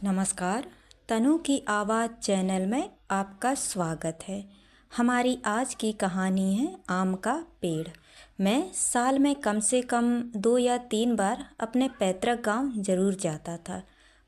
नमस्कार। तनु की आवाज़ चैनल में आपका स्वागत है। हमारी आज की कहानी है आम का पेड़। मैं साल में कम से कम 2 या 3 बार अपने पैतृक गांव ज़रूर जाता था।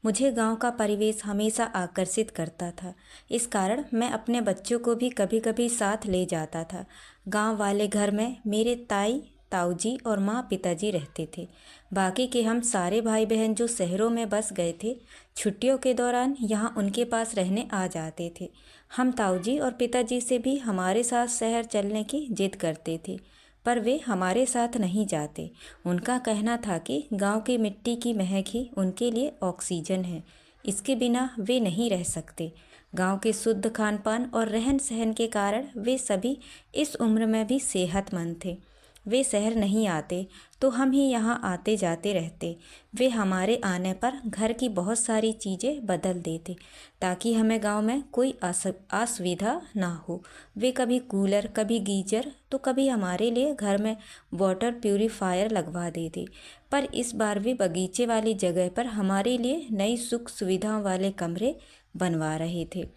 मुझे गांव का परिवेश हमेशा आकर्षित करता था। इस कारण मैं अपने बच्चों को भी कभी कभी साथ ले जाता था। गांव वाले घर में मेरे ताई ताऊजी और माँ पिताजी रहते थे। बाकी के हम सारे भाई बहन जो शहरों में बस गए थे, छुट्टियों के दौरान यहाँ उनके पास रहने आ जाते थे। हम ताऊजी और पिताजी से भी हमारे साथ शहर चलने की जिद करते थे, पर वे हमारे साथ नहीं जाते। उनका कहना था कि गांव की मिट्टी की महक ही उनके लिए ऑक्सीजन है, इसके बिना वे नहीं रह सकते। गांव के शुद्ध खान पान और रहन सहन के कारण वे सभी इस उम्र में भी सेहतमंद थे। वे शहर नहीं आते तो हम ही यहाँ आते जाते रहते। वे हमारे आने पर घर की बहुत सारी चीज़ें बदल देते ताकि हमें गांव में कोई असुविधा ना हो। वे कभी कूलर, कभी गीजर, तो कभी हमारे लिए घर में वाटर प्यूरीफायर लगवा देते। पर इस बार वे बगीचे वाली जगह पर हमारे लिए नई सुख सुविधाओं वाले कमरे बनवा रहे थे।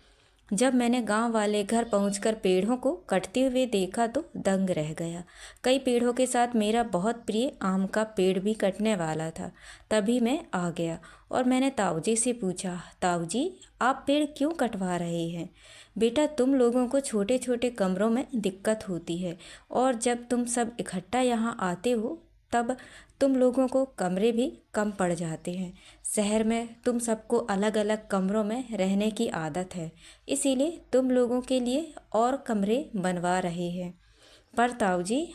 जब मैंने गांव वाले घर पहुंचकर पेड़ों को कटते हुए देखा तो दंग रह गया। कई पेड़ों के साथ मेरा बहुत प्रिय आम का पेड़ भी कटने वाला था। तभी मैं आ गया और मैंने ताऊजी से पूछा, ताऊजी आप पेड़ क्यों कटवा रहे हैं? बेटा, तुम लोगों को छोटे छोटे कमरों में दिक्कत होती है और जब तुम सब इकट्ठा यहाँ आते हो तब तुम लोगों को कमरे भी कम पड़ जाते हैं। शहर में तुम सबको अलग अलग कमरों में रहने की आदत है, इसीलिए तुम लोगों के लिए और कमरे बनवा रहे हैं। पर ताऊजी,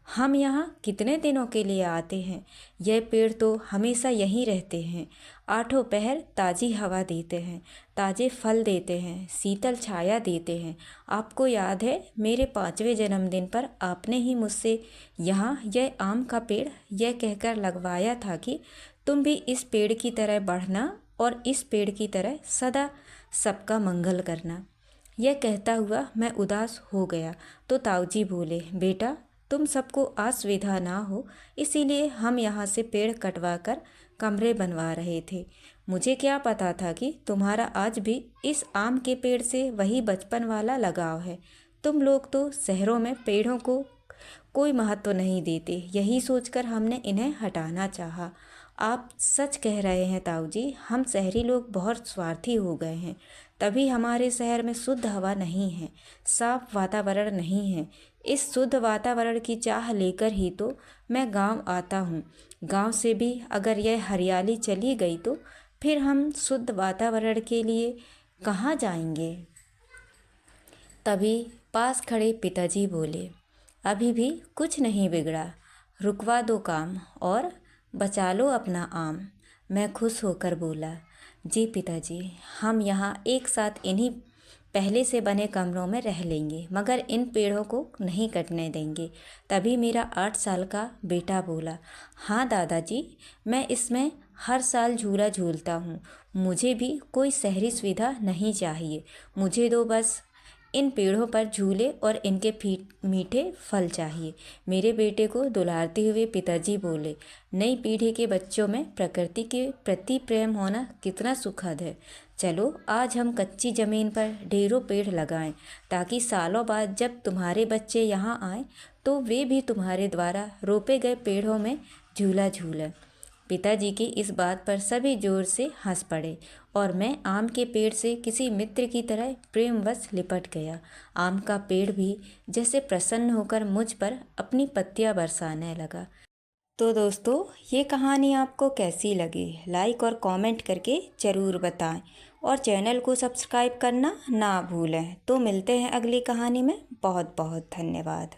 हम यहाँ कितने दिनों के लिए आते हैं? यह पेड़ तो हमेशा यहीं रहते हैं। आठों पहर ताज़ी हवा देते हैं, ताज़े फल देते हैं, शीतल छाया देते हैं। आपको याद है मेरे 5वें जन्मदिन पर आपने ही मुझसे यहाँ यह आम का पेड़ यह कहकर लगवाया था कि तुम भी इस पेड़ की तरह बढ़ना और इस पेड़ की तरह सदा सबका मंगल करना। यह कहता हुआ मैं उदास हो गया तो ताऊजी बोले, बेटा तुम सबको असुविधा ना हो इसीलिए हम यहाँ से पेड़ कटवा कर कमरे बनवा रहे थे। मुझे क्या पता था कि तुम्हारा आज भी इस आम के पेड़ से वही बचपन वाला लगाव है। तुम लोग तो शहरों में पेड़ों को कोई महत्व नहीं देते, यही सोचकर हमने इन्हें हटाना चाहा। आप सच कह रहे हैं ताऊजी, हम शहरी लोग बहुत स्वार्थी हो गए हैं, तभी हमारे शहर में शुद्ध हवा नहीं है, साफ वातावरण नहीं है। इस शुद्ध वातावरण की चाह लेकर ही तो मैं गांव आता हूँ। गांव से भी अगर यह हरियाली चली गई तो फिर हम शुद्ध वातावरण के लिए कहाँ जाएंगे? तभी पास खड़े पिताजी बोले, अभी भी कुछ नहीं बिगड़ा, रुकवा दो काम और बचा लो अपना आम। मैं खुश होकर बोला, जी पिताजी, हम यहाँ एक साथ इन्हीं पहले से बने कमरों में रह लेंगे, मगर इन पेड़ों को नहीं कटने देंगे। तभी मेरा 8 साल का बेटा बोला, हाँ दादाजी, मैं इसमें हर साल झूला झूलता हूँ, मुझे भी कोई शहरी सुविधा नहीं चाहिए, मुझे दो बस इन पेड़ों पर झूले और इनके मीठे फल चाहिए। मेरे बेटे को दुलारते हुए पिताजी बोले, नई पीढ़ी के बच्चों में प्रकृति के प्रति प्रेम होना कितना सुखद है। चलो आज हम कच्ची ज़मीन पर ढेरों पेड़ लगाएं ताकि सालों बाद जब तुम्हारे बच्चे यहाँ आएँ तो वे भी तुम्हारे द्वारा रोपे गए पेड़ों में झूला झूलें। पिताजी की इस बात पर सभी जोर से हंस पड़े और मैं आम के पेड़ से किसी मित्र की तरह प्रेमवश लिपट गया। आम का पेड़ भी जैसे प्रसन्न होकर मुझ पर अपनी पत्तियां बरसाने लगा। तो दोस्तों, ये कहानी आपको कैसी लगी? लाइक और कमेंट करके ज़रूर बताएं और चैनल को सब्सक्राइब करना ना भूलें। तो मिलते हैं अगली कहानी में। बहुत बहुत धन्यवाद।